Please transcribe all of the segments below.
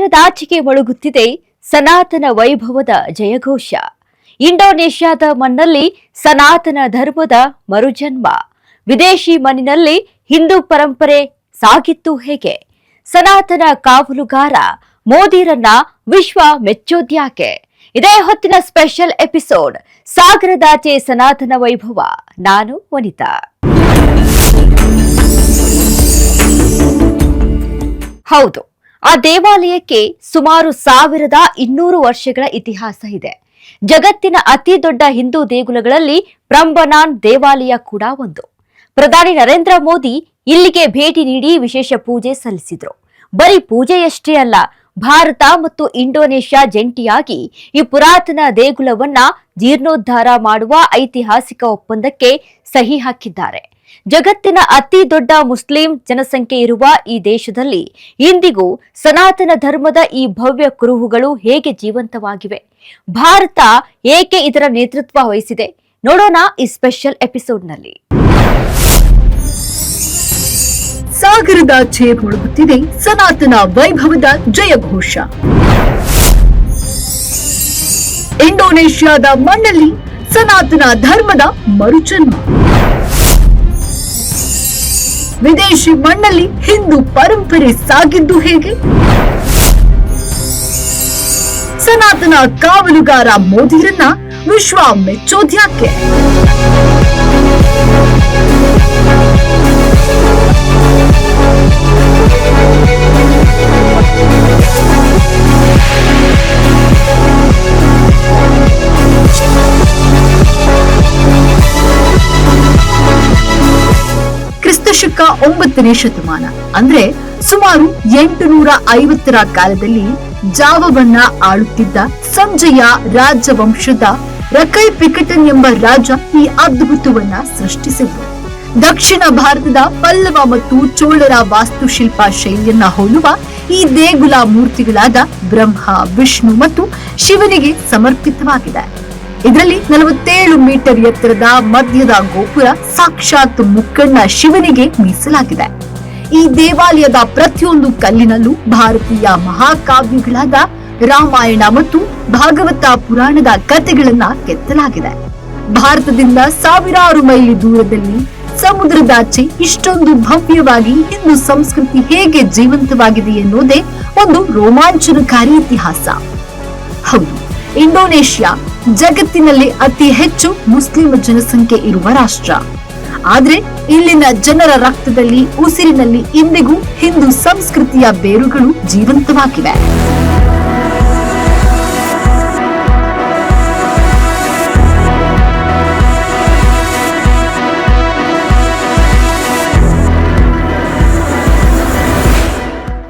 ಸಾಗರದಾಚೆಗೆ ಮೊಳಗುತ್ತಿದೆ ಸನಾತನ ವೈಭವದ ಜಯಘೋಷ. ಇಂಡೋನೇಷ್ಯಾದ ಮಣ್ಣಲ್ಲಿ ಸನಾತನ ಧರ್ಮದ ಮರುಜನ್ಮ. ವಿದೇಶಿ ಮಣ್ಣಿನಲ್ಲಿ ಹಿಂದೂ ಪರಂಪರೆ ಸಾಗಿತ್ತು ಹೇಗೆ? ಸನಾತನ ಕಾವಲುಗಾರ ಮೋದಿರನ್ನ ವಿಶ್ವ ಮೆಚ್ಚೋದ್ಯಾಕೆ? ಇದೇ ಹೊತ್ತಿನ ಸ್ಪೆಷಲ್ ಎಪಿಸೋಡ್ ಸಾಗರದಾಚೆ ಸನಾತನ ವೈಭವ. ನಾನು ವನಿತಾ. ಹೌದು, ಆ ದೇವಾಲಯಕ್ಕೆ ಸುಮಾರು 1200 ವರ್ಷಗಳ ಇತಿಹಾಸ ಇದೆ. ಜಗತ್ತಿನ ಅತಿ ದೊಡ್ಡ ಹಿಂದೂ ದೇಗುಲಗಳಲ್ಲಿ ಪ್ರಂಬನಾನ್ ದೇವಾಲಯ ಕೂಡ ಒಂದು. ಪ್ರಧಾನಿ ನರೇಂದ್ರ ಮೋದಿ ಇಲ್ಲಿಗೆ ಭೇಟಿ ನೀಡಿ ವಿಶೇಷ ಪೂಜೆ ಸಲ್ಲಿಸಿದ್ರು. ಬರೀ ಪೂಜೆಯಷ್ಟೇ ಅಲ್ಲ, ಭಾರತ ಮತ್ತು ಇಂಡೋನೇಷ್ಯಾ ಜಂಟಿಯಾಗಿ ಈ ಪುರಾತನ ದೇಗುಲವನ್ನ ಜೀರ್ಣೋದ್ಧಾರ ಮಾಡುವ ಐತಿಹಾಸಿಕ ಒಪ್ಪಂದಕ್ಕೆ ಸಹಿ ಹಾಕಿದ್ದಾರೆ. ಜಗತ್ತಿನ ಅತಿ ದೊಡ್ಡ ಮುಸ್ಲಿಂ ಜನಸಂಖ್ಯೆ ಇರುವ ಈ ದೇಶದಲ್ಲಿ ಇಂದಿಗೂ ಸನಾತನ ಧರ್ಮದ ಈ ಭವ್ಯ ಕುರುಹುಗಳು ಹೇಗೆ ಜೀವಂತವಾಗಿವೆ? ಭಾರತ ಏಕೆ ಇದರ ನೇತೃತ್ವ ವಹಿಸಿದೆ? ನೋಡೋಣ ಈ ಸ್ಪೆಷಲ್ ಎಪಿಸೋಡ್ನಲ್ಲಿ. ಸಾಗರದಾಚೆ ಮೊಳಗುತ್ತಿದೆ ಸನಾತನ ವೈಭವದ ಜಯಘೋಷ. ಇಂಡೋನೇಷ್ಯಾದ ಮಣ್ಣಲ್ಲಿ ಸನಾತನ ಧರ್ಮದ ಮರುಜನ್ಮ. ವಿದೇಶಿ ಮಣ್ಣಲ್ಲಿ ಹಿಂದೂ ಪರಂಪರೆ ಸಾಗಿದ್ದು ಹೇಗೆ? ಸನಾತನ ಕಾವಲುಗಾರ ಮೋದಿರನ್ನ ವಿಶ್ವ ಮೆಚ್ಚೋದ್ಯಾಕೆ? ಕ್ರಿಸ್ತಶಕ 9ನೇ ಶತಮಾನ ಅಂದ್ರೆ ಸುಮಾರು 850ರ ಕಾಲದಲ್ಲಿ ಜಾವವನ್ನ ಆಳುತ್ತಿದ್ದ ಸಂಜಯ ರಾಜವಂಶದ ರಕೈ ಪಿಕಟನ್ ಎಂಬ ರಾಜ ಈ ಅದ್ಭುತವನ್ನ ಸೃಷ್ಟಿಸಿದ್ರು. ದಕ್ಷಿಣ ಭಾರತದ ಪಲ್ಲವ ಮತ್ತು ಚೋಳರ ವಾಸ್ತುಶಿಲ್ಪ ಶೈಲಿಯನ್ನ ಹೋಲುವ ಈ ದೇಗುಲ ಮೂರ್ತಿಗಳಾದ ಬ್ರಹ್ಮ, ವಿಷ್ಣು ಮತ್ತು ಶಿವನಿಗೆ ಸಮರ್ಪಿತವಾಗಿದೆ. ಇದರಲ್ಲಿ 47 ಮೀಟರ್ ಎತ್ತರದ ಮಧ್ಯದ ಗೋಪುರ ಸಾಕ್ಷಾತ್ ಮುಕ್ಕಣ್ಣ ಶಿವನಿಗೆ ಮೀಸಲಾಗಿದೆ. ಈ ದೇವಾಲಯದ ಪ್ರತಿಯೊಂದು ಕಲ್ಲಿನಲ್ಲೂ ಭಾರತೀಯ ಮಹಾಕಾವ್ಯಗಳಾದ ರಾಮಾಯಣ ಮತ್ತು ಭಾಗವತ ಪುರಾಣದ ಕಥೆಗಳನ್ನ ಕೆತ್ತಲಾಗಿದೆ. ಭಾರತದಿಂದ ಸಾವಿರಾರು ಮೈಲಿ ದೂರದಲ್ಲಿ ಸಮುದ್ರದಾಚೆ ಇಷ್ಟೊಂದು ಭವ್ಯವಾಗಿ ಹಿಂದೂ ಸಂಸ್ಕೃತಿ ಹೇಗೆ ಜೀವಂತವಾಗಿದೆ ಎನ್ನುವುದೇ ಒಂದು ರೋಮಾಂಚನಕಾರಿ ಇತಿಹಾಸ. ಹೌದು, ಇಂಡೋನೇಷ್ಯಾ ಜಗತ್ತಿನಲ್ಲಿ ಅತಿ ಹೆಚ್ಚು ಮುಸ್ಲಿಂ ಜನಸಂಖ್ಯೆ ಇರುವ ರಾಷ್ಟ್ರ. ಆದ್ರೆ ಇಲ್ಲಿನ ಜನರ ರಕ್ತದಲ್ಲಿ, ಉಸಿರಿನಲ್ಲಿ ಇಂದಿಗೂ ಹಿಂದೂ ಸಂಸ್ಕೃತಿಯ ಬೇರುಗಳು ಜೀವಂತವಾಗಿವೆ.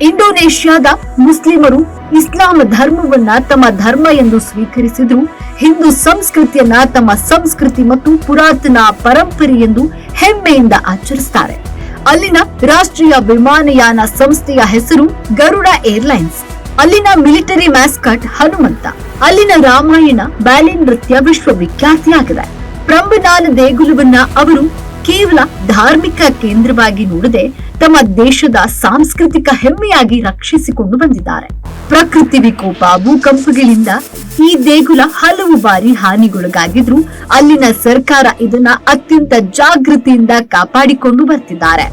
ಇಂಡೋನೇಷ್ಯಾದ ಮುಸ್ಲಿಮರು ಇಸ್ಲಾಂ ಧರ್ಮವನ್ನ ತಮ್ಮ ಧರ್ಮ ಎಂದು ಸ್ವೀಕರಿಸಿದ್ರು. ಹಿಂದೂ ಸಂಸ್ಕೃತಿಯನ್ನ ತಮ್ಮ ಸಂಸ್ಕೃತಿ ಮತ್ತು ಪುರಾತನ ಪರಂಪರೆ ಎಂದು ಹೆಮ್ಮೆಯಿಂದ ಆಚರಿಸುತ್ತಾರೆ. ಅಲ್ಲಿನ ರಾಷ್ಟ್ರೀಯ ವಿಮಾನಯಾನ ಸಂಸ್ಥೆಯ ಹೆಸರು ಗರುಡ ಏರ್ಲೈನ್ಸ್. ಅಲ್ಲಿನ ಮಿಲಿಟರಿ ಮ್ಯಾಸ್ಕಟ್ ಹನುಮಂತ. ಅಲ್ಲಿನ ರಾಮಾಯಣ ಬ್ಯಾಲೆ ನೃತ್ಯ ವಿಶ್ವವಿಖ್ಯಾತಿಯಾಗಿದೆ. ಪ್ರಂಬನಾನ್ ದೇಗುಲವನ್ನ ಅವರು ಕೇವಲ ಧಾರ್ಮಿಕ ಕೇಂದ್ರವಾಗಿ ನೋಡದೆ ತಮ್ಮ ದೇಶದ ಸಾಂಸ್ಕೃತಿಕ ಹೆಮ್ಮೆಯಾಗಿ ರಕ್ಷಿಸಿಕೊಂಡು ಬಂದಿದ್ದಾರೆ. ಪ್ರಕೃತಿ ವಿಕೋಪ, ಭೂಕಂಪಗಳಿಂದ ಈ ದೇಗುಲ ಹಲವು ಬಾರಿ ಹಾನಿಗೊಳಗಾಗಿದ್ರು ಅಲ್ಲಿನ ಸರ್ಕಾರ ಇದನ್ನ ಅತ್ಯಂತ ಜಾಗೃತಿಯಿಂದ ಕಾಪಾಡಿಕೊಂಡು ಬರ್ತಿದ್ದಾರೆ.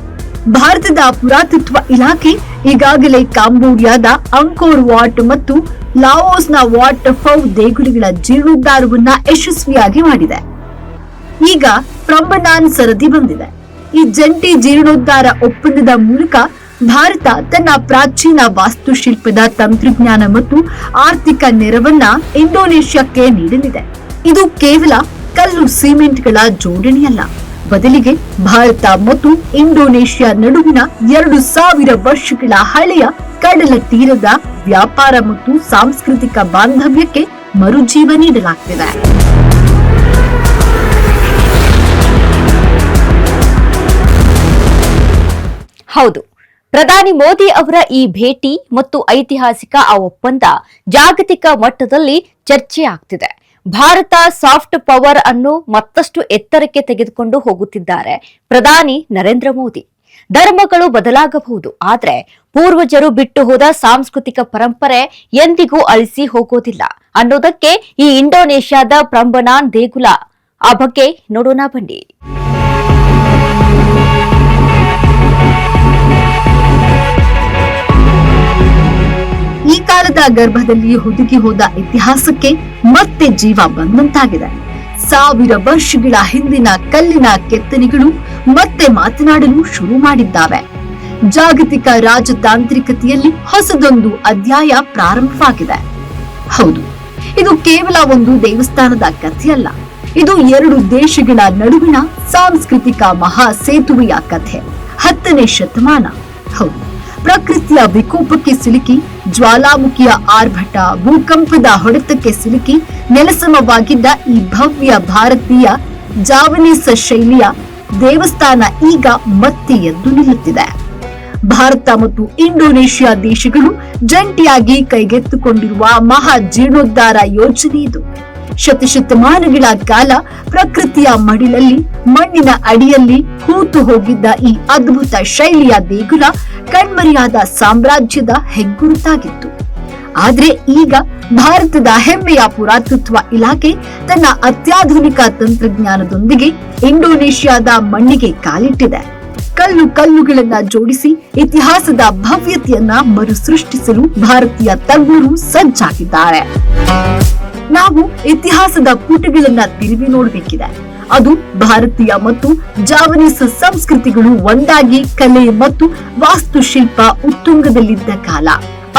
ಭಾರತದ ಪುರಾತತ್ವ ಇಲಾಖೆ ಈಗಾಗಲೇ ಕಾಂಬೋಡಿಯಾದ ಅಂಕೋರ್ ವಾಟ್ ಮತ್ತು ಲಾವೋಸ್ನ ವಾಟ್ ಫೌ ದೇಗುಲಗಳ ಜೀರ್ಣೋದ್ಧಾರವನ್ನ ಯಶಸ್ವಿಯಾಗಿ ಮಾಡಿದೆ. ಈಗ ಪ್ರಂಬನಾನ್ ಸರದಿ ಬಂದಿದೆ. ಈ ಜಂಟಿ ಜೀರ್ಣೋದ್ಧಾರ ಒಪ್ಪಂದದ ಮೂಲಕ ಭಾರತ ತನ್ನ ಪ್ರಾಚೀನ ವಾಸ್ತುಶಿಲ್ಪದ ತಂತ್ರಜ್ಞಾನ ಮತ್ತು ಆರ್ಥಿಕ ನೆರವನ್ನ ಇಂಡೋನೇಷ್ಯಾಕ್ಕೆ ನೀಡಲಿದೆ. ಇದು ಕೇವಲ ಕಲ್ಲು ಸಿಮೆಂಟ್ಗಳ ಜೋಡಣೆಯಲ್ಲ, ಬದಲಿಗೆ ಭಾರತ ಮತ್ತು ಇಂಡೋನೇಷ್ಯಾ ನಡುವಿನ 2000 ವರ್ಷಗಳ ಹಳೆಯ ಕಡಲ ತೀರದ ವ್ಯಾಪಾರ ಮತ್ತು ಸಾಂಸ್ಕೃತಿಕ ಬಾಂಧವ್ಯಕ್ಕೆ ಮರುಜೀವ ನೀಡಲಾಗ್ತಿದೆ. ಹೌದು, ಪ್ರಧಾನಿ ಮೋದಿ ಅವರ ಈ ಭೇಟಿ ಮತ್ತು ಐತಿಹಾಸಿಕ ಆ ಒಪ್ಪಂದ ಜಾಗತಿಕ ಮಟ್ಟದಲ್ಲಿ ಚರ್ಚೆ ಆಗ್ತಿದೆ. ಭಾರತ ಸಾಫ್ಟ್ ಪವರ್ ಅನ್ನು ಮತ್ತಷ್ಟು ಎತ್ತರಕ್ಕೆ ತೆಗೆದುಕೊಂಡು ಹೋಗುತ್ತಿದ್ದಾರೆ ಪ್ರಧಾನಿ ನರೇಂದ್ರ ಮೋದಿ. ಧರ್ಮಗಳು ಬದಲಾಗಬಹುದು, ಆದ್ರೆ ಪೂರ್ವಜರು ಬಿಟ್ಟು ಹೋದ ಸಾಂಸ್ಕೃತಿಕ ಪರಂಪರೆ ಎಂದಿಗೂ ಅಳಿಸಿ ಹೋಗೋದಿಲ್ಲ ಅನ್ನೋದಕ್ಕೆ ಈ ಇಂಡೋನೇಷ್ಯಾದ ಪ್ರಂಬನಾನ್ ದೇಗುಲ. ಆ ಬಗ್ಗೆ ನೋಡೋಣ ಬನ್ನಿ. ಈ ಕಾಲದ ಗರ್ಭದಲ್ಲಿ ಹುದುಗಿ ಹೋದ ಇತಿಹಾಸಕ್ಕೆ ಮತ್ತೆ ಜೀವ ಬಂದಂತಾಗಿದೆ. 1000 ವರ್ಷಗಳ ಹಿಂದಿನ ಕಲ್ಲಿನ ಕೆತ್ತನೆಗಳು ಮತ್ತೆ ಮಾತನಾಡಲು ಶುರು ಮಾಡಿದ್ದಾವೆ. ಜಾಗತಿಕ ರಾಜತಾಂತ್ರಿಕತೆಯಲ್ಲಿ ಹೊಸದೊಂದು ಅಧ್ಯಾಯ ಪ್ರಾರಂಭವಾಗಿದೆ. ಹೌದು, ಇದು ಕೇವಲ ಒಂದು ದೇವಸ್ಥಾನದ ಕಥೆಯಲ್ಲ, ಇದು 2 ದೇಶಗಳ ನಡುವಿನ ಸಾಂಸ್ಕೃತಿಕ ಮಹಾ ಸೇತುವೆಯ ಕಥೆ. 10ನೇ ಶತಮಾನ. ಹೌದು, ಪ್ರಕೃತಿಯ ವಿಕೋಪಕ್ಕೆ ಸಿಲುಕಿ, ಜ್ವಾಲಾಮುಖಿಯ ಆರ್ಭಟ, ಭೂಕಂಪದ ಹೊಡೆತಕ್ಕೆ ಸಿಲುಕಿ ನೆಲಸಮವಾಗಿದ್ದ ಈ ಭವ್ಯ ಭಾರತೀಯ ಜಾವನೀಸ್ ಶೈಲಿಯ ದೇವಸ್ಥಾನ ಈಗ ಮತ್ತೆ ಎದ್ದು ನಿಲ್ಲುತ್ತಿದೆ. ಭಾರತ ಮತ್ತು ಇಂಡೋನೇಷ್ಯಾ ದೇಶಗಳು ಜಂಟಿಯಾಗಿ ಕೈಗೆತ್ತಿಕೊಂಡಿರುವ ಮಹಾ ಜೀರ್ಣೋದ್ಧಾರ ಯೋಜನೆ ಇದು. ಶತಶತಮಾನಗಳ ಕಾಲ ಪ್ರಕೃತಿಯ ಮಡಿಲಲ್ಲಿ, ಮಣ್ಣಿನ ಅಡಿಯಲ್ಲಿ ಹೂತು ಹೋಗಿದ್ದ ಈ ಅದ್ಭುತ ಶೈಲಿಯ ದೇಗುಲ ಕಣ್ಮರೆಯಾದ ಸಾಮ್ರಾಜ್ಯದ ಹೆಗ್ಗುರುತಾಗಿತ್ತು. ಆದ್ರೆ ಈಗ ಭಾರತದ ಹೆಮ್ಮೆಯ ಪುರಾತತ್ವ ಇಲಾಖೆ ತನ್ನ ಅತ್ಯಾಧುನಿಕ ತಂತ್ರಜ್ಞಾನದೊಂದಿಗೆ ಇಂಡೋನೇಷ್ಯಾದ ಮಣ್ಣಿಗೆ ಕಾಲಿಟ್ಟಿದೆ. ಕಲ್ಲುಗಳನ್ನ ಜೋಡಿಸಿ ಇತಿಹಾಸದ ಭವ್ಯತೆಯನ್ನ ಮರುಸೃಷ್ಟಿಸಲು ಭಾರತೀಯ ತಜ್ಞರು ಸಜ್ಜಾಗಿದ್ದಾರೆ. ನಾವು ಇತಿಹಾಸದ ಪುಟಗಳನ್ನ ತಿರುವಿ ನೋಡಬೇಕಿದೆ. ಅದು ಭಾರತೀಯ ಮತ್ತು ಜಾವನೀಸ್ ಸಂಸ್ಕೃತಿಗಳು ಒಂದಾಗಿ ಕಲೆ ಮತ್ತು ವಾಸ್ತುಶಿಲ್ಪ ಉತ್ತುಂಗದಲ್ಲಿದ್ದ ಕಾಲ.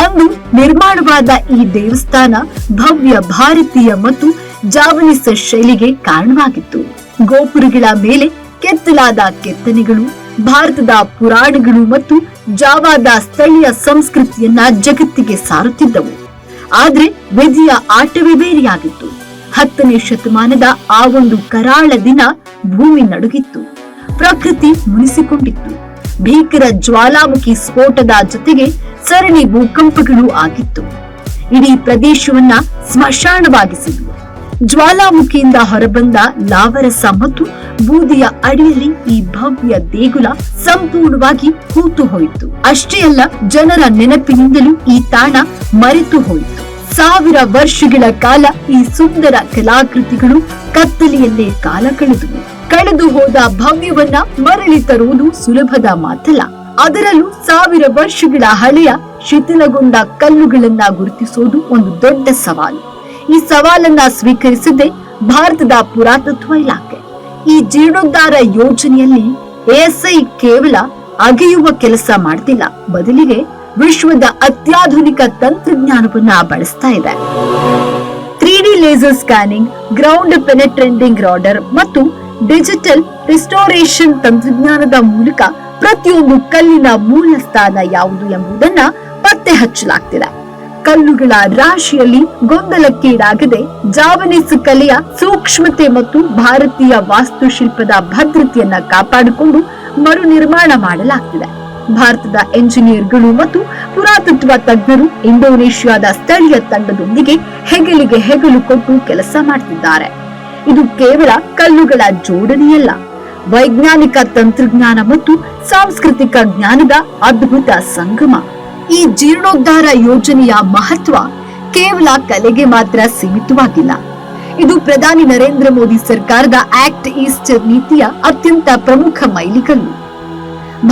ಅಂದು ನಿರ್ಮಾಣವಾದ ಈ ದೇವಸ್ಥಾನ ಭವ್ಯ ಭಾರತೀಯ ಮತ್ತು ಜಾವನೀಸ್ ಶೈಲಿಗೆ ಕಾರಣವಾಗಿತ್ತು. ಗೋಪುರಗಳ ಮೇಲೆ ಕೆತ್ತಲಾದ ಕೆತ್ತನೆಗಳು ಭಾರತದ ಪುರಾಣಗಳು ಮತ್ತು ಜಾವಾದ ಸ್ಥಳೀಯ ಸಂಸ್ಕೃತಿಯನ್ನ ಜಗತ್ತಿಗೆ ಸಾರುತ್ತಿದ್ದವು. ಆದ್ರೆ ವಿಧಿಯ ಆಟವೇ ಬೇರೆಯಾಗಿತ್ತು. 10ನೇ ಶತಮಾನದ ಆ ಒಂದು ಕರಾಳ ದಿನ ಭೂಮಿ ನಡುಗಿತ್ತು, ಪ್ರಕೃತಿ ಮುನಿಸಿಕೊಂಡಿತ್ತು. ಭೀಕರ ಜ್ವಾಲಾಮುಖಿ ಸ್ಫೋಟದ ಜೊತೆಗೆ ಸರಣಿ ಭೂಕಂಪಗಳು ಆಗಿತ್ತು. ಇಡೀ ಪ್ರದೇಶವನ್ನ ಸ್ಮಶಾನವಾಗಿಸಿದ್ವು. ಜ್ವಾಲಾಮುಖಿಯಿಂದ ಹೊರಬಂದ ಲಾವರಸ ಮತ್ತು ಬೂದಿಯ ಅಡಿಯಲ್ಲಿ ಈ ಭವ್ಯ ದೇಗುಲ ಸಂಪೂರ್ಣವಾಗಿ ಹೂತು ಹೋಯಿತು. ಅಷ್ಟೇ ಅಲ್ಲ, ಜನರ ನೆನಪಿನಿಂದಲೂ ಈ ತಾಣ ಮರೆತು ಹೋಯಿತು. 1000 ವರ್ಷಗಳ ಕಾಲ ಈ ಸುಂದರ ಕಲಾಕೃತಿಗಳು ಕತ್ತಲೆಯಲ್ಲೇ ಕಾಲ ಕಳೆದು ಹೋದ ಭವ್ಯವನ್ನ ಮರಳಿ ತರುವುದು ಸುಲಭದ ಮಾತಲ್ಲ. ಅದರಲ್ಲೂ 1000 ವರ್ಷಗಳ ಹಳೆಯ ಶಿಥಿಲಗೊಂಡ ಕಲ್ಲುಗಳನ್ನ ಗುರುತಿಸುವುದು ಒಂದು ದೊಡ್ಡ ಸವಾಲು. ಈ ಸವಾಲನ್ನ ಸ್ವೀಕರಿಸಿದ್ದೇ ಭಾರತದ ಪುರಾತತ್ವ ಇಲಾಖೆ. ಈ ಜೀರ್ಣೋದ್ಧಾರ ಯೋಜನೆಯಲ್ಲಿ ಎಎಸ್ಐ ಕೇವಲ ಅಗೆಯುವ ಕೆಲಸ ಮಾಡ್ತಿಲ್ಲ, ಬದಲಿಗೆ ವಿಶ್ವದ ಅತ್ಯಾಧುನಿಕ ತಂತ್ರಜ್ಞಾನವನ್ನ ಬಳಸ್ತಾ ಇದೆ. 3D laser scanning, ground penetrating radar ಮತ್ತು ಡಿಜಿಟಲ್ ರಿಸ್ಟೋರೇಷನ್ ತಂತ್ರಜ್ಞಾನದ ಮೂಲಕ ಪ್ರತಿಯೊಂದು ಕಲ್ಲಿನ ಮೂಲ ಸ್ಥಾನ ಯಾವುದು ಎಂಬುದನ್ನ ಪತ್ತೆ ಹಚ್ಚಲಾಗ್ತಿದೆ. ಕಲ್ಲುಗಳ ರಾಶಿಯಲ್ಲಿ ಗೊಂದಲಕ್ಕೀಡಾಗದೆ ಜಾವನೀಸ್ ಕಲೆಯ ಸೂಕ್ಷ್ಮತೆ ಮತ್ತು ಭಾರತೀಯ ವಾಸ್ತುಶಿಲ್ಪದ ಭದ್ರತೆಯನ್ನ ಕಾಪಾಡಿಕೊಂಡು ಮರು ನಿರ್ಮಾಣ ಮಾಡಲಾಗ್ತಿದೆ. ಭಾರತದ ಎಂಜಿನಿಯರ್ಗಳು ಮತ್ತು ಪುರಾತತ್ವ ತಜ್ಞರು ಇಂಡೋನೇಷ್ಯಾದ ಸ್ಥಳೀಯ ತಂಡದೊಂದಿಗೆ ಹೆಗಲಿಗೆ ಹೆಗಲು ಕೊಟ್ಟು ಕೆಲಸ ಮಾಡ್ತಿದ್ದಾರೆ. ಇದು ಕೇವಲ ಕಲ್ಲುಗಳ ಜೋಡಣೆಯಲ್ಲ, ವೈಜ್ಞಾನಿಕ ತಂತ್ರಜ್ಞಾನ ಮತ್ತು ಸಾಂಸ್ಕೃತಿಕ ಜ್ಞಾನದ ಅದ್ಭುತ ಸಂಗಮ. ಈ ಜೀರ್ಣೋದ್ಧಾರ ಯೋಜನೆಯ ಮಹತ್ವ ಕೇವಲ ಕಲೆಗೆ ಮಾತ್ರ ಸೀಮಿತವಾಗಿಲ್ಲ. ಇದು ಪ್ರಧಾನಿ ನರೇಂದ್ರ ಮೋದಿ ಸರ್ಕಾರದ ಆಕ್ಟ್ ಈಸ್ಟ್ ನೀತಿಯ ಅತ್ಯಂತ ಪ್ರಮುಖ ಮೈಲಿಗಲ್ಲು.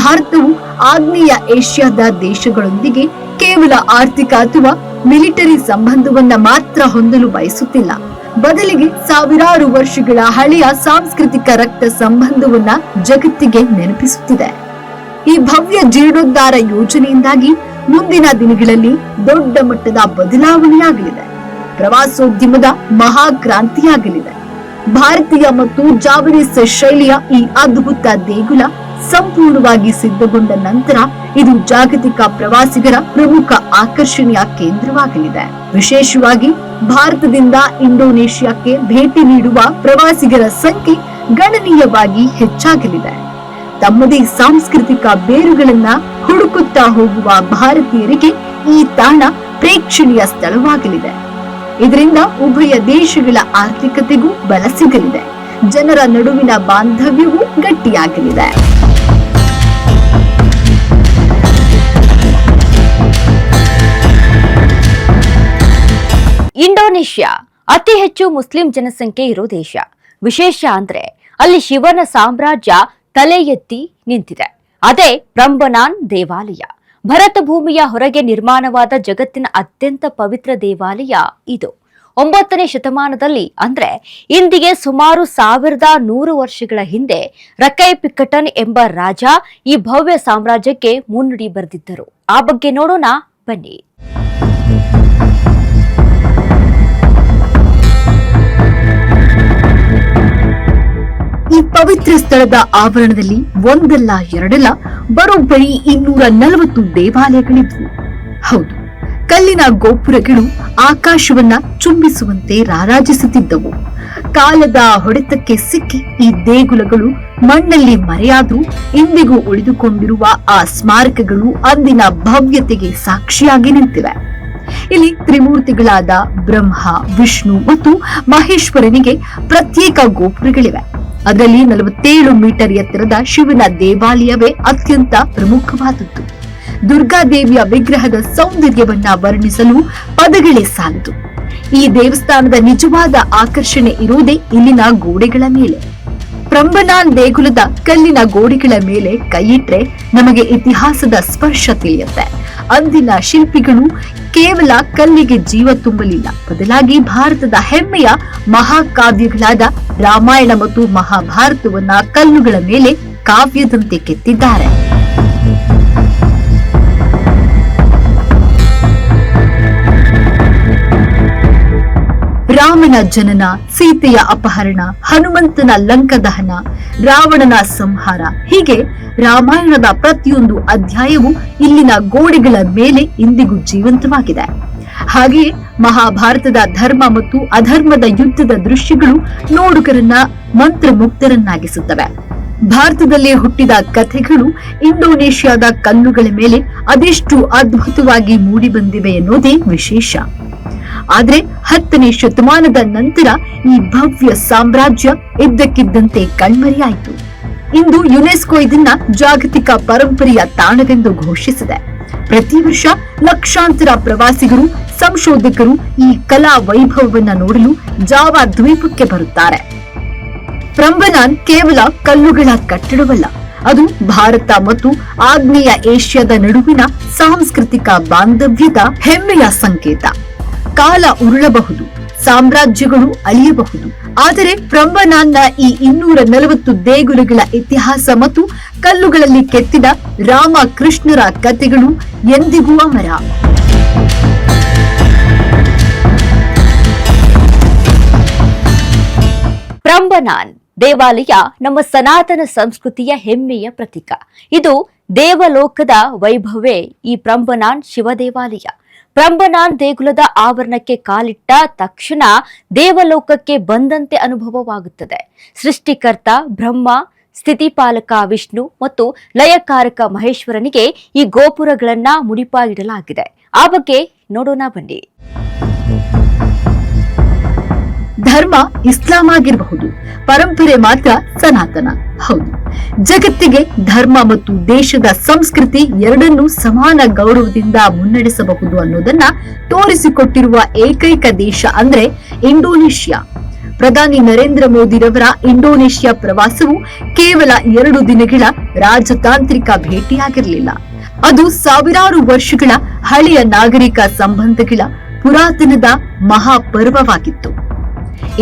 ಭಾರತವು ಆಗ್ನೇಯ ಏಷ್ಯಾದ ದೇಶಗಳೊಂದಿಗೆ ಕೇವಲ ಆರ್ಥಿಕ ಅಥವಾ ಮಿಲಿಟರಿ ಸಂಬಂಧವನ್ನ ಮಾತ್ರ ಹೊಂದಲು ಬಯಸುತ್ತಿಲ್ಲ, ಬದಲಿಗೆ ಸಾವಿರಾರು ವರ್ಷಗಳ ಹಳೆಯ ಸಾಂಸ್ಕೃತಿಕ ರಕ್ತ ಸಂಬಂಧವನ್ನ ಜಗತ್ತಿಗೆ ನೆನಪಿಸುತ್ತಿದೆ. ಈ ಭವ್ಯ ಜೀರ್ಣೋದ್ಧಾರ ಯೋಜನೆಯಿಂದಾಗಿ ಮುಂದಿನ ದಿನಗಳಲ್ಲಿ ದೊಡ್ಡ ಮಟ್ಟದ ಬದಲಾವಣೆಯಾಗಲಿದೆ. ಪ್ರವಾಸೋದ್ಯಮದ ಮಹಾಕ್ರಾಂತಿಯಾಗಲಿದೆ. ಭಾರತೀಯ ಮತ್ತು ಜಾವನೀಸ್ ಶೈಲಿಯ ಈ ಅದ್ಭುತ ದೇಗುಲ ಸಂಪೂರ್ಣವಾಗಿ ಸಿದ್ಧಗೊಂಡ ನಂತರ ಇದು ಜಾಗತಿಕ ಪ್ರವಾಸಿಗರ ಪ್ರಮುಖ ಆಕರ್ಷಣೆಯ ಕೇಂದ್ರವಾಗಲಿದೆ. ವಿಶೇಷವಾಗಿ ಭಾರತದಿಂದ ಇಂಡೋನೇಷ್ಯಾಕ್ಕೆ ಭೇಟಿ ನೀಡುವ ಪ್ರವಾಸಿಗರ ಸಂಖ್ಯೆ ಗಣನೀಯವಾಗಿ ಹೆಚ್ಚಾಗಲಿದೆ. ತಮ್ಮದೇ ಸಾಂಸ್ಕೃತಿಕ ಬೇರುಗಳನ್ನ ಹುಡುಕುತ್ತಾ ಹೋಗುವ ಭಾರತೀಯರಿಗೆ ಈ ತಾಣ ಪ್ರೇಕ್ಷಣೀಯ ಸ್ಥಳವಾಗಲಿದೆ. ಇದರಿಂದ ಉಭಯ ದೇಶಗಳ ಆರ್ಥಿಕತೆಗೂ ಬಲ ಸಿಗಲಿದೆ, ಜನರ ನಡುವಿನ ಬಾಂಧವ್ಯವೂ ಗಟ್ಟಿಯಾಗಲಿದೆ. ಇಂಡೋನೇಷ್ಯಾ ಅತಿ ಹೆಚ್ಚು ಮುಸ್ಲಿಂ ಜನಸಂಖ್ಯೆ ಇರೋ ದೇಶ. ವಿಶೇಷ ಅಂದ್ರೆ ಅಲ್ಲಿ ಶಿವನ ಸಾಮ್ರಾಜ್ಯ ತಲೆ ಎತ್ತಿ ನಿಂತಿದೆ. ಅದೇ ಪ್ರಂಬನಾನ್ ದೇವಾಲಯ. ಭರತ ಭೂಮಿಯ ಹೊರಗೆ ನಿರ್ಮಾಣವಾದ ಜಗತ್ತಿನ ಅತ್ಯಂತ ಪವಿತ್ರ ದೇವಾಲಯ ಇದು. 9ನೇ ಶತಮಾನದಲ್ಲಿ ಅಂದ್ರೆ ಇಂದಿಗೆ ಸುಮಾರು 1100 ವರ್ಷಗಳ ಹಿಂದೆ ರಕೈಪಿಕಟನ್ ಎಂಬ ರಾಜ ಈ ಭವ್ಯ ಸಾಮ್ರಾಜ್ಯಕ್ಕೆ ಮುನ್ನುಡಿ ಬರೆದಿದ್ದರು. ಆ ಬಗ್ಗೆ ನೋಡೋಣ ಬನ್ನಿ. ಈ ಪವಿತ್ರ ಸ್ಥಳದ ಆವರಣದಲ್ಲಿ ಒಂದಲ್ಲ ಎರಡಲ್ಲ ಬರೋಬ್ಬರಿ 240 ದೇವಾಲಯಗಳಿದ್ವು. ಹೌದು, ಕಲ್ಲಿನ ಗೋಪುರಗಳು ಆಕಾಶವನ್ನ ಚುಂಬಿಸುವಂತೆ ರಾರಾಜಿಸುತ್ತಿದ್ದವು. ಕಾಲದ ಹೊಡೆತಕ್ಕೆ ಸಿಕ್ಕಿ ಈ ದೇಗುಲಗಳು ಮಣ್ಣಲ್ಲಿ ಮರೆಯಾದ್ರೂ ಇಂದಿಗೂ ಉಳಿದುಕೊಂಡಿರುವ ಆ ಸ್ಮಾರಕಗಳು ಅಂದಿನ ಭವ್ಯತೆಗೆ ಸಾಕ್ಷಿಯಾಗಿ ನಿಂತಿವೆ. ಇಲ್ಲಿ ತ್ರಿಮೂರ್ತಿಗಳಾದ ಬ್ರಹ್ಮ, ವಿಷ್ಣು ಮತ್ತು ಮಹೇಶ್ವರನಿಗೆ ಪ್ರತ್ಯೇಕ ಗೋಪುರಗಳಿವೆ. ಅದರಲ್ಲಿ 47 ಮೀಟರ್ ಎತ್ತರದ ಶಿವನ ದೇವಾಲಯವೇ ಅತ್ಯಂತ ಪ್ರಮುಖವಾದದ್ದು. ದುರ್ಗಾದೇವಿಯ ವಿಗ್ರಹದ ಸೌಂದರ್ಯವನ್ನ ವರ್ಣಿಸಲು ಪದಗಳೇ ಸಾಲದು. ಈ ದೇವಸ್ಥಾನದ ನಿಜವಾದ ಆಕರ್ಷಣೆ ಇರುವುದೇ ಇಲ್ಲಿನ ಗೋಡೆಗಳ ಮೇಲೆ. ಪ್ರಂಬನಾನ್ ದೇಗುಲದ ಕಲ್ಲಿನ ಗೋಡೆಗಳ ಮೇಲೆ ಕೈಯಿಟ್ರೆ ನಮಗೆ ಇತಿಹಾಸದ ಸ್ಪರ್ಶ ತಿಳಿಯುತ್ತೆ. ಅಂದಿನ ಶಿಲ್ಪಿಗಳು ಕೇವಲ ಕಲ್ಲಿಗೆ ಜೀವ ತುಂಬಲಿಲ್ಲ, ಬದಲಾಗಿ ಭಾರತದ ಹೆಮ್ಮೆಯ ಮಹಾಕಾವ್ಯಗಳಾದ ರಾಮಾಯಣ ಮತ್ತು ಮಹಾಭಾರತವನ್ನ ಕಲ್ಲುಗಳ ಮೇಲೆ ಕಾವ್ಯದಂತೆ ಕೆತ್ತಿದ್ದಾರೆ. ರಾಮನ ಜನನ, ಸೀತೆಯ ಅಪಹರಣ, ಹನುಮಂತನ ಲಂಕದಹನ, ರಾವಣನ ಸಂಹಾರ, ಹೀಗೆ ರಾಮಾಯಣದ ಪ್ರತಿಯೊಂದು ಅಧ್ಯಾಯವೂ ಇಲ್ಲಿನ ಗೋಡೆಗಳ ಮೇಲೆ ಇಂದಿಗೂ ಜೀವಂತವಾಗಿದೆ. ಹಾಗೆಯೇ ಮಹಾಭಾರತದ ಧರ್ಮ ಮತ್ತು ಅಧರ್ಮದ ಯುದ್ಧದ ದೃಶ್ಯಗಳು ನೋಡುಗರನ್ನ ಮಂತ್ರಮುಗ್ಧರನ್ನಾಗಿಸುತ್ತವೆ. ಭಾರತದಲ್ಲಿ ಹುಟ್ಟಿದ ಕಥೆಗಳು ಇಂಡೋನೇಷ್ಯಾದ ಕಲ್ಲುಗಳ ಮೇಲೆ ಅದೆಷ್ಟು ಅದ್ಭುತವಾಗಿ ಮೂಡಿ ಬಂದಿವೆ ಎನ್ನುವುದೇ ವಿಶೇಷ. ಆದ್ರೆ 10ನೇ ಶತಮಾನದ ನಂತರ ಈ ಭವ್ಯ ಸಾಮ್ರಾಜ್ಯ ಇದ್ದಕ್ಕಿದ್ದಂತೆ ಕಣ್ಮರೆಯಾಯಿತು. ಇಂದು ಯುನೆಸ್ಕೋ ಇದನ್ನ ಜಾಗತಿಕ ಪರಂಪರೆಯ ತಾಣವೆಂದು ಘೋಷಿಸಿದೆ. ಪ್ರತಿ ವರ್ಷ ಲಕ್ಷಾಂತರ ಪ್ರವಾಸಿಗರು, ಸಂಶೋಧಕರು ಈ ಕಲಾ ವೈಭವವನ್ನ ನೋಡಲು ಜಾವಾ ದ್ವೀಪಕ್ಕೆ ಬರುತ್ತಾರೆ. ಪ್ರಂಬನಾನ್ ಕೇವಲ ಕಲ್ಲುಗಳ ಕಟ್ಟಡವಲ್ಲ, ಅದು ಭಾರತ ಮತ್ತು ಆಗ್ನೇಯ ಏಷ್ಯಾದ ನಡುವಿನ ಸಾಂಸ್ಕೃತಿಕ ಬಾಂಧವ್ಯದ ಹೆಮ್ಮೆಯ ಸಂಕೇತ. ಕಾಲ ಉರುಳಬಹುದು, ಸಾಮ್ರಾಜ್ಯಗಳು ಅಳಿಯಬಹುದು, ಆದರೆ ಪ್ರಂಬನಾನ್ನ ಈ 240 ದೇಗುಲಗಳ ಇತಿಹಾಸ ಮತ್ತು ಕಲ್ಲುಗಳಲ್ಲಿ ಕೆತ್ತಿದ ರಾಮ ಕೃಷ್ಣರ ಕಥೆಗಳು ಎಂದಿಗೂ ಅಮರ. ಪ್ರಂಬನಾನ್ ದೇವಾಲಯ ನಮ್ಮ ಸನಾತನ ಸಂಸ್ಕೃತಿಯ ಹೆಮ್ಮೆಯ ಪ್ರತೀಕ. ಇದು ದೇವಲೋಕದ ವೈಭವವೇ ಈ ಪ್ರಂಬನಾನ್ ಶಿವ ದೇವಾಲಯ. ಪ್ರಂಬನಾನ್ ದೇಗುಲದ ಆವರಣಕ್ಕೆ ಕಾಲಿಟ್ಟ ತಕ್ಷಣ ದೇವಲೋಕಕ್ಕೆ ಬಂದಂತೆ ಅನುಭವವಾಗುತ್ತದೆ. ಸೃಷ್ಟಿಕರ್ತ ಬ್ರಹ್ಮ, ಸ್ಥಿತಿಪಾಲಕ ವಿಷ್ಣು ಮತ್ತು ಲಯಕಾರಕ ಮಹೇಶ್ವರನಿಗೆ ಈ ಗೋಪುರಗಳನ್ನ ಮುಡಿಪಾಗಿಡಲಾಗಿದೆ. ಆ ಬಗ್ಗೆ ನೋಡೋಣ ಬನ್ನಿ. ಧರ್ಮ ಇಸ್ಲಾಂ ಆಗಿರಬಹುದು, ಪರಂಪರೆ ಮಾತ್ರ ಸನಾತನ. ಹೌದು, ಜಗತ್ತಿಗೆ ಧರ್ಮ ಮತ್ತು ದೇಶದ ಸಂಸ್ಕೃತಿ ಎರಡನ್ನೂ ಸಮಾನ ಗೌರವದಿಂದ ಮುನ್ನಡೆಸಬಹುದು ಅನ್ನೋದನ್ನ ತೋರಿಸಿಕೊಟ್ಟಿರುವ ಏಕೈಕ ದೇಶ ಅಂದ್ರೆ ಇಂಡೋನೇಷ್ಯಾ. ಪ್ರಧಾನಿ ನರೇಂದ್ರ ಮೋದಿರವರ ಇಂಡೋನೇಷ್ಯಾ ಪ್ರವಾಸವು ಕೇವಲ 2 ದಿನಗಳ ರಾಜತಾಂತ್ರಿಕ ಭೇಟಿಯಾಗಿರಲಿಲ್ಲ. ಅದು ಸಾವಿರಾರು ವರ್ಷಗಳ ಹಳೆಯ ನಾಗರಿಕ ಸಂಬಂಧಗಳ ಪುರಾತನದ ಮಹಾಪರ್ವವಾಗಿತ್ತು.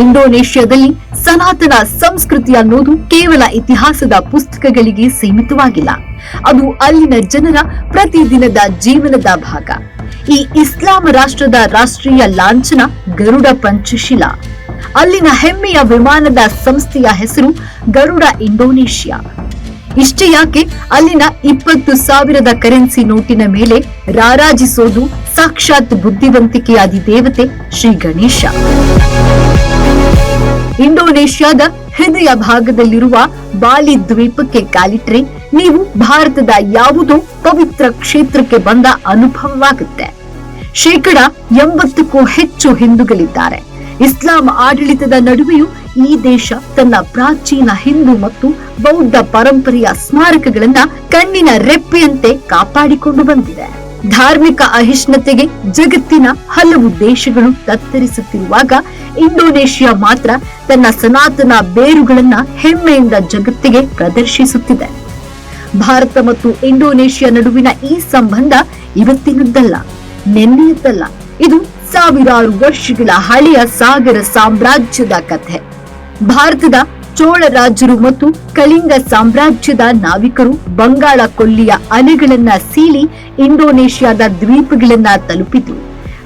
ಇಂಡೋನೇಷ್ಯಾದಲ್ಲಿ ಸನಾತನ ಸಂಸ್ಕೃತಿ ಅನ್ನೋದು ಕೇವಲ ಇತಿಹಾಸದ ಪುಸ್ತಕಗಳಿಗೆ ಸೀಮಿತವಾಗಿಲ್ಲ. ಅದು ಅಲ್ಲಿನ ಜನರ ಪ್ರತಿದಿನದ ಜೀವನದ ಭಾಗ. ಈ ಇಸ್ಲಾಂ ರಾಷ್ಟ್ರದ ರಾಷ್ಟ್ರೀಯ ಲಾಂಛನ ಗರುಡ ಪಂಚಶಿಲಾ. ಅಲ್ಲಿನ ಹೆಮ್ಮೆಯ ವಿಮಾನದ ಸಂಸ್ಥೆಯ ಹೆಸರು ಗರುಡ ಇಂಡೋನೇಷ್ಯಾ. ಇಷ್ಟೇ ಯಾಕೆ, ಅಲ್ಲಿನ 20,000 ಕರೆನ್ಸಿ ನೋಟಿನ ಮೇಲೆ ರಾರಾಜಿಸೋದು ಸಾಕ್ಷಾತ್ ಬುದ್ಧಿವಂತಿಕೆಯ ಅಧಿದೇವತೆ ಶ್ರೀ ಗಣೇಶ. ಇಂಡೋನೇಷ್ಯಾದ ಹೃದಯ ಭಾಗದಲ್ಲಿರುವ ಬಾಲಿ ದ್ವೀಪಕ್ಕೆ ಕಾಲಿಟ್ರೆ ನೀವು ಭಾರತದ ಯಾವುದೋ ಪವಿತ್ರ ಕ್ಷೇತ್ರಕ್ಕೆ ಬಂದ ಅನುಭವವಾಗುತ್ತೆ. 80%ಕ್ಕೂ ಹೆಚ್ಚು ಹಿಂದೂಗಳಿದ್ದಾರೆ. ಇಸ್ಲಾಂ ಆಡಳಿತದ ನಡುವೆಯೂ ಈ ದೇಶ ತನ್ನ ಪ್ರಾಚೀನ ಹಿಂದೂ ಮತ್ತು ಬೌದ್ಧ ಪರಂಪರೆಯ ಸ್ಮಾರಕಗಳನ್ನ ಕಣ್ಣಿನ ರೆಪ್ಪೆಯಂತೆ ಕಾಪಾಡಿಕೊಂಡು ಬಂದಿದೆ. ಧಾರ್ಮಿಕ ಅಹಿಷ್ಣುತೆಗೆ ಜಗತ್ತಿನ ಹಲವು ದೇಶಗಳು ತತ್ತರಿಸುತ್ತಿರುವಾಗ ಇಂಡೋನೇಷಿಯಾ ಮಾತ್ರ ತನ್ನ ಸನಾತನ ಬೇರುಗಳನ್ನ ಹೆಮ್ಮೆಯಿಂದ ಜಗತ್ತಿಗೆ ಪ್ರದರ್ಶಿಸುತ್ತಿದೆ. ಭಾರತ ಮತ್ತು ಇಂಡೋನೇಷಿಯಾ ನಡುವಿನ ಈ ಸಂಬಂಧ ಇವತ್ತಿನದ್ದಲ್ಲ, ನೆನ್ನೆಯದ್ದಲ್ಲ. ಇದು ಸಾವಿರಾರು ವರ್ಷಗಳ ಹಳೆಯ ಸಾಗರ ಸಾಮ್ರಾಜ್ಯದ ಕಥೆ. ಭಾರತದ ಚೋಳ ರಾಜರು ಮತ್ತು ಕಳಿಂಗ ಸಾಮ್ರಾಜ್ಯದ ನಾವಿಕರು ಬಂಗಾಳ ಕೊಲ್ಲಿಯ ಅಲೆಗಳನ್ನ ಸೀಳಿ ಇಂಡೋನೇಷಿಯಾದ ದ್ವೀಪಗಳನ್ನ ತಲುಪಿತು.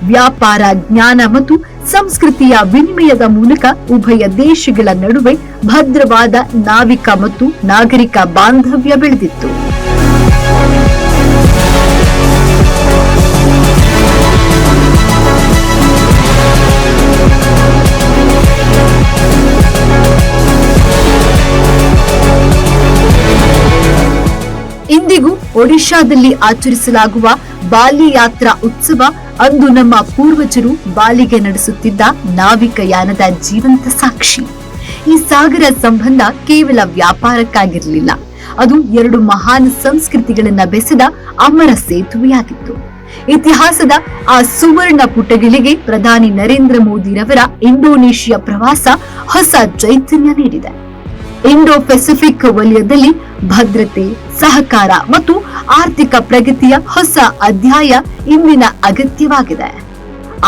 ವ್ಯಾಪಾರ, ಜ್ಞಾನ ಮತ್ತು ಸಂಸ್ಕೃತಿಯ ವಿನಿಮಯದ ಮೂಲಕ ಉಭಯ ದೇಶಗಳ ನಡುವೆ ಭದ್ರವಾದ ನಾವಿಕ ಮತ್ತು ನಾಗರಿಕ ಬಾಂಧವ್ಯ ಬೆಳೆದಿತ್ತು. ಇಂದಿಗೂ ಒಡಿಶಾದಲ್ಲಿ ಆಚರಿಸಲಾಗುವ ಬಾಲಿ ಯಾತ್ರಾ ಉತ್ಸವ ಅಂದು ನಮ್ಮ ಪೂರ್ವಜರು ಬಾಲಿಗೆ ನಡೆಸುತ್ತಿದ್ದ ನಾವಿಕಯಾನದ ಜೀವಂತ ಸಾಕ್ಷಿ. ಈ ಸಾಗರ ಸಂಬಂಧ ಕೇವಲ ವ್ಯಾಪಾರಕ್ಕಾಗಿರಲಿಲ್ಲ, ಅದು ಎರಡು ಮಹಾನ್ ಸಂಸ್ಕೃತಿಗಳನ್ನ ಬೆಸೆದ ಅಮರ ಸೇತುವೆಯಾಗಿತ್ತು. ಇತಿಹಾಸದ ಆ ಸುವರ್ಣ ಪುಟಗಳಿಗೆ ಪ್ರಧಾನಿ ನರೇಂದ್ರ ಮೋದಿರವರ ಇಂಡೋನೇಷಿಯಾ ಪ್ರವಾಸ ಹೊಸ ಚೈತನ್ಯ ನೀಡಿದೆ. ಇಂಡೋ ಪೆಸಿಫಿಕ್ ವಲಯದಲ್ಲಿ ಭದ್ರತೆ, ಸಹಕಾರ ಮತ್ತು ಆರ್ಥಿಕ ಪ್ರಗತಿಯ ಹೊಸ ಅಧ್ಯಾಯ ಇಂದಿನ ಅಗತ್ಯವಾಗಿದೆ.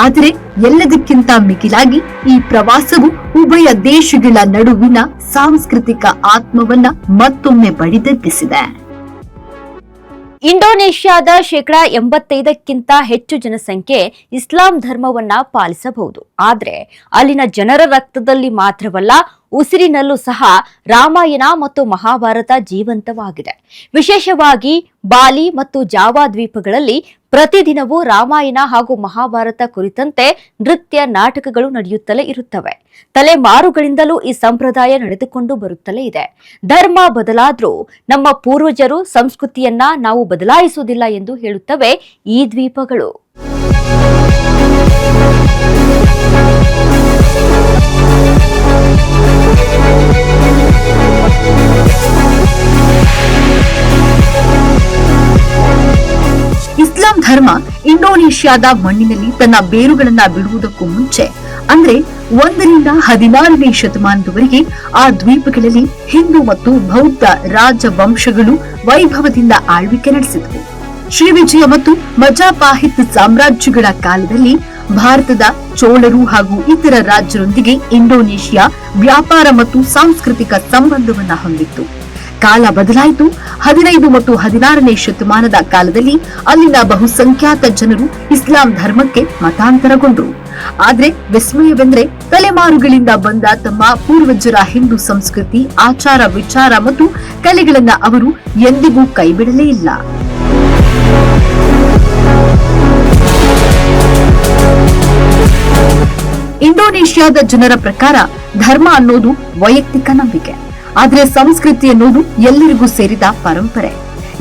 ಆದರೆ ಎಲ್ಲದಕ್ಕಿಂತ ಮಿಗಿಲಾಗಿ ಈ ಪ್ರವಾಸವು ಉಭಯ ದೇಶಗಳ ನಡುವಿನ ಸಾಂಸ್ಕೃತಿಕ ಆತ್ಮವನ್ನ ಮತ್ತೊಮ್ಮೆ ಬಡಿದೆಬ್ಬಿಸಿದೆ. ಇಂಡೋನೇಷ್ಯಾದ 85%ಕ್ಕಿಂತ ಹೆಚ್ಚು ಜನಸಂಖ್ಯೆ ಇಸ್ಲಾಂ ಧರ್ಮವನ್ನ ಪಾಲಿಸಬಹುದು. ಆದ್ರೆ ಅಲ್ಲಿನ ಜನರ ರಕ್ತದಲ್ಲಿ ಮಾತ್ರವಲ್ಲ, ಉಸಿರಿನಲ್ಲೂ ಸಹ ರಾಮಾಯಣ ಮತ್ತು ಮಹಾಭಾರತ ಜೀವಂತವಾಗಿದೆ. ವಿಶೇಷವಾಗಿ ಬಾಲಿ ಮತ್ತು ಜಾವಾ ದ್ವೀಪಗಳಲ್ಲಿ ಪ್ರತಿದಿನವೂ ರಾಮಾಯಣ ಹಾಗೂ ಮಹಾಭಾರತ ಕುರಿತಂತೆ ನೃತ್ಯ, ನಾಟಕಗಳು ನಡೆಯುತ್ತಲೇ ಇರುತ್ತವೆ. ತಲೆಮಾರುಗಳಿಂದಲೂ ಈ ಸಂಪ್ರದಾಯ ನಡೆದುಕೊಂಡು ಬರುತ್ತಲೇ ಇದೆ. ಧರ್ಮ ಬದಲಾದ್ರೂ ನಮ್ಮ ಪೂರ್ವಜರು ಸಂಸ್ಕೃತಿಯನ್ನ ನಾವು ಬದಲಾಯಿಸುವುದಿಲ್ಲ ಎಂದು ಹೇಳುತ್ತವೆ ಈ ದ್ವೀಪಗಳು. ಇಸ್ಲಾಂ ಧರ್ಮ ಇಂಡೋನೇಷ್ಯಾದ ಮಣ್ಣಿನಲ್ಲಿ ತನ್ನ ಬೇರುಗಳನ್ನ ಬಿಡುವುದಕ್ಕೂ ಮುಂಚೆ, ಅಂದ್ರೆ 1ರಿಂದ 16ನೇ ಶತಮಾನದವರೆಗೆ ಆ ದ್ವೀಪಗಳಲ್ಲಿ ಹಿಂದೂ ಮತ್ತು ಬೌದ್ಧ ರಾಜವಂಶಗಳು ವೈಭವದಿಂದ ಆಳ್ವಿಕೆ ನಡೆಸಿದವು. ಶ್ರೀವಿಜಯ ಮತ್ತು ಮಜಾಪಾಹಿತ್ ಸಾಮ್ರಾಜ್ಯಗಳ ಕಾಲದಲ್ಲಿ ಭಾರತದ ಚೋಳರು ಹಾಗೂ ಇತರ ರಾಜ್ಯರೊಂದಿಗೆ ಇಂಡೋನೇಷಿಯಾ ವ್ಯಾಪಾರ ಮತ್ತು ಸಾಂಸ್ಕೃತಿಕ ಸಂಬಂಧವನ್ನ ಹೊಂದಿತ್ತು. ಕಾಲ ಬದಲಾಯಿತು. 15 ಮತ್ತು 16ನೇ ಶತಮಾನದ ಕಾಲದಲ್ಲಿ ಅಲ್ಲಿನ ಬಹುಸಂಖ್ಯಾತ ಜನರು ಇಸ್ಲಾಂ ಧರ್ಮಕ್ಕೆ ಮತಾಂತರಗೊಂಡರು. ಆದ್ರೆ ವಿಸ್ಮಯವೆಂದ್ರೆ ತಲೆಮಾರುಗಳಿಂದ ಬಂದ ತಮ್ಮ ಪೂರ್ವಜರ ಹಿಂದೂ ಸಂಸ್ಕೃತಿ, ಆಚಾರ ವಿಚಾರ ಮತ್ತು ಕಲೆಗಳನ್ನ ಅವರು ಎಂದಿಗೂ ಕೈಬಿಡಲೇ ಇಲ್ಲ. ಇಂಡೋನೇಷ್ಯಾದ ಜನರ ಪ್ರಕಾರ ಧರ್ಮ ಅನ್ನೋದು ವೈಯಕ್ತಿಕ ನಂಬಿಕೆ, ಆದ್ರೆ ಸಂಸ್ಕೃತಿ ಅನ್ನೋದು ಎಲ್ಲರಿಗೂ ಸೇರಿದ ಪರಂಪರೆ.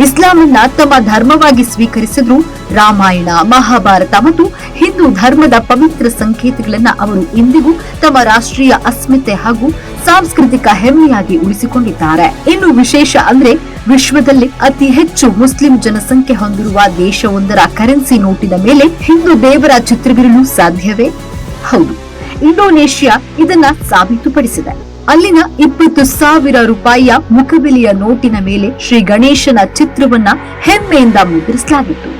ಇಸ್ಲಾಮನ್ನ ತಮ್ಮ ಧರ್ಮವಾಗಿ ಸ್ವೀಕರಿಸಿದ್ರು. ರಾಮಾಯಣ, ಮಹಾಭಾರತ ಮತ್ತು ಹಿಂದೂ ಧರ್ಮದ ಪವಿತ್ರ ಸಂಕೇತಗಳನ್ನ ಅವರು ಇಂದಿಗೂ ತಮ್ಮ ರಾಷ್ಟ್ರೀಯ ಅಸ್ಮಿತೆ ಹಾಗೂ ಸಾಂಸ್ಕೃತಿಕ ಹೆಮ್ಮೆಯಾಗಿ ಉಳಿಸಿಕೊಂಡಿದ್ದಾರೆ. ಇನ್ನು ವಿಶೇಷ ಅಂದ್ರೆ ವಿಶ್ವದಲ್ಲಿ ಅತಿ ಹೆಚ್ಚು ಮುಸ್ಲಿಂ ಜನಸಂಖ್ಯೆ ಹೊಂದಿರುವ ದೇಶವೊಂದರ ಕರೆನ್ಸಿ ನೋಟಿನ ಮೇಲೆ ಹಿಂದೂ ದೇವರ ಚಿತ್ರವಿರಲು ಸಾಧ್ಯವೇ? ಹೌದು, ಇಂಡೋನೇಷ್ಯಾ ಇದನ್ನ ಸಾಬೀತುಪಡಿಸಿದೆ. ಅಲ್ಲಿನ 20,000 ರೂಪಾಯಿಯ ಮುಖಬೆಲೆಯ ನೋಟಿನ ಮೇಲೆ ಶ್ರೀ ಗಣೇಶನ ಚಿತ್ರವನ್ನ ಹೆಮ್ಮೆಯಿಂದ ಮುದ್ರಿಸಲಾಗಿತ್ತು.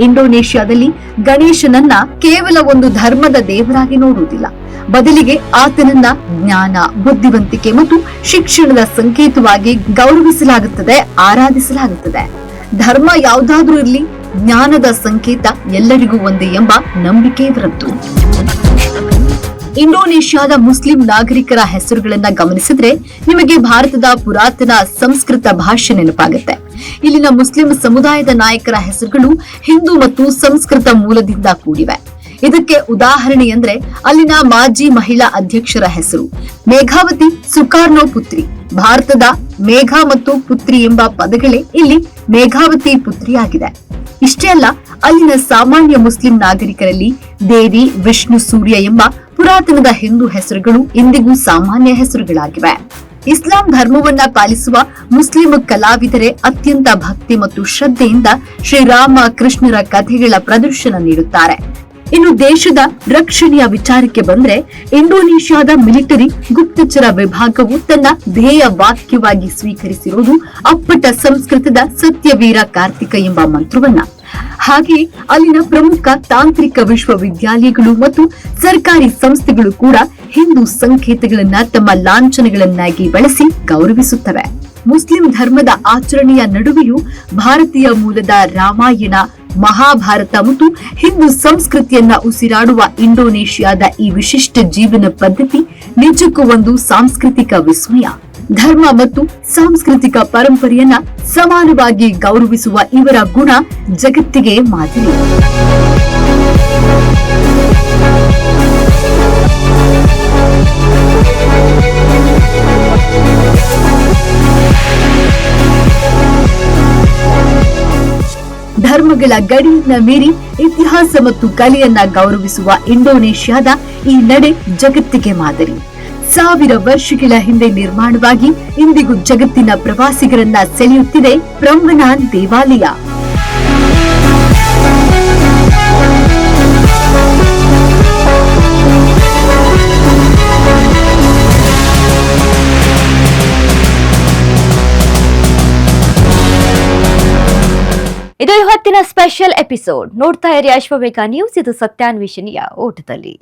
ಇಂಡೋನೇಷ್ಯಾದಲ್ಲಿ ಗಣೇಶನನ್ನ ಕೇವಲ ಒಂದು ಧರ್ಮದ ದೇವರಾಗಿ ನೋಡುವುದಿಲ್ಲ, ಬದಲಿಗೆ ಆತನನ್ನ ಜ್ಞಾನ, ಬುದ್ಧಿವಂತಿಕೆ ಮತ್ತು ಶಿಕ್ಷಣದ ಸಂಕೇತವಾಗಿ ಗೌರವಿಸಲಾಗುತ್ತದೆ, ಆರಾಧಿಸಲಾಗುತ್ತದೆ. ಧರ್ಮ ಯಾವುದಾದ್ರೂ ಇರಲಿ, ಜ್ಞಾನದ ಸಂಕೇತ ಎಲ್ಲರಿಗೂ ಒಂದೇ ಎಂಬ ನಂಬಿಕೆ ಇವರದ್ದು. ಇಂಡೋನೇಷ್ಯಾದ ಮುಸ್ಲಿಂ ನಾಗರಿಕರ ಹೆಸರುಗಳನ್ನ ಗಮನಿಸಿದ್ರೆ ನಿಮಗೆ ಭಾರತದ ಪುರಾತನ ಸಂಸ್ಕೃತ ಭಾಷೆ ನೆನಪಾಗುತ್ತೆ. ಇಲ್ಲಿನ ಮುಸ್ಲಿಂ ಸಮುದಾಯದ ನಾಯಕರ ಹೆಸರುಗಳು ಹಿಂದೂ ಮತ್ತು ಸಂಸ್ಕೃತ ಮೂಲದಿಂದ ಕೂಡಿವೆ. ಇದಕ್ಕೆ ಉದಾಹರಣೆ ಅಂದ್ರೆ ಅಲ್ಲಿನ ಮಾಜಿ ಮಹಿಳಾ ಅಧ್ಯಕ್ಷರ ಹೆಸರು ಮೇಘಾವತಿ ಸುಕಾರ್ನೋ ಪುತ್ರಿ. ಭಾರತದ ಮೇಘ ಮತ್ತು ಪುತ್ರಿ ಎಂಬ ಪದಗಳೇ ಇಲ್ಲಿ ಮೇಘಾವತಿ ಪುತ್ರಿಯಾಗಿದೆ. ಇಷ್ಟೇ ಅಲ್ಲ, ಅಲ್ಲಿನ ಸಾಮಾನ್ಯ ಮುಸ್ಲಿಂ ನಾಗರಿಕರಲ್ಲಿ ದೇವಿ, ವಿಷ್ಣು, ಸೂರ್ಯ ಎಂಬ ಪುರಾತನದ ಹಿಂದೂ ಹೆಸರುಗಳು ಇಂದಿಗೂ ಸಾಮಾನ್ಯ ಹೆಸರುಗಳಾಗಿವೆ. ಇಸ್ಲಾಂ ಧರ್ಮವನ್ನ ಪಾಲಿಸುವ ಮುಸ್ಲಿಂ ಕಲಾವಿದರೆ ಅತ್ಯಂತ ಭಕ್ತಿ ಮತ್ತು ಶ್ರದ್ಧೆಯಿಂದ ಶ್ರೀರಾಮ ಕೃಷ್ಣರ ಕಥೆಗಳ ಪ್ರದರ್ಶನ ನೀಡುತ್ತಾರೆ. ಇನ್ನು ದೇಶದ ರಕ್ಷಣೆಯ ವಿಚಾರಕ್ಕೆ ಬಂದ್ರೆ ಇಂಡೋನೇಷ್ಯಾದ ಮಿಲಿಟರಿ ಗುಪ್ತಚರ ವಿಭಾಗವು ತನ್ನ ಧ್ಯೇಯ ವಾಕ್ಯವಾಗಿ ಸ್ವೀಕರಿಸಿರುವುದು ಅಪ್ಪಟ ಸಂಸ್ಕೃತದ ಸತ್ಯವೀರ ಕಾರ್ತಿಕ ಎಂಬ ಮಂತ್ರವನ್ನ. ಹಾಗೆ ಅಲ್ಲಿನ ಪ್ರಮುಖ ತಾಂತ್ರಿಕ ವಿಶ್ವವಿದ್ಯಾಲಯಗಳು ಮತ್ತು ಸರ್ಕಾರಿ ಸಂಸ್ಥೆಗಳು ಕೂಡ ಹಿಂದೂ ಸಂಕೇತಗಳನ್ನ ತಮ್ಮ ಲಾಂಛನಗಳನ್ನಾಗಿ ಬಳಸಿ ಗೌರವಿಸುತ್ತವೆ. ಮುಸ್ಲಿಂ ಧರ್ಮದ ಆಚರಣೆಯ ನಡುವೆಯೂ ಭಾರತೀಯ ಮೂಲದ ರಾಮಾಯಣ, ಮಹಾಭಾರತ ಮತ್ತು ಹಿಂದೂ ಸಂಸ್ಕೃತಿಯನ್ನ ಉಸಿರಾಡುವ ಇಂಡೋನೇಷ್ಯಾದ ಈ ವಿಶಿಷ್ಟ ಜೀವನ ಪದ್ಧತಿ ನಿಜಕ್ಕೂ ಒಂದು ಸಾಂಸ್ಕೃತಿಕ ವಿಸ್ಮಯ. ಧರ್ಮ ಮತ್ತು ಸಾಂಸ್ಕೃತಿಕ ಪರಂಪರೆಯನ್ನ ಸಮಾನವಾಗಿ ಗೌರವಿಸುವ ಇವರ ಗುಣ ಜಗತ್ತಿಗೆ ಮಾದರಿ. ಧರ್ಮಗಳ ಗಡಿಯನ್ನ ಮೀರಿ ಇತಿಹಾಸ ಮತ್ತು ಕಲೆಯನ್ನ ಗೌರವಿಸುವ ಇಂಡೋನೇಷ್ಯಾದ ಈ ನಡೆ ಜಗತ್ತಿಗೆ ಮಾದರಿ. 1000 ವರ್ಷಗಳ ಹಿಂದೆ ನಿರ್ಮಾಣವಾಗಿ ಇಂದಿಗೂ ಜಗತ್ತಿನ ಪ್ರವಾಸಿಗರನ್ನ ಸೆಳೆಯುತ್ತಿದೆ ಪ್ರಂಬನಾನ್ ದೇವಾಲಯ. ಇದು ಇವತ್ತಿನ ಸ್ಪೆಷಲ್ ಎಪಿಸೋಡ್. ನೋಡ್ತಾ ಇರಿ ಅಶ್ವವೇಗ ನ್ಯೂಸ್. ಇದು ಸತ್ಯಾನ್ವೇಷಣೆಯ ಓಟದಲ್ಲಿ.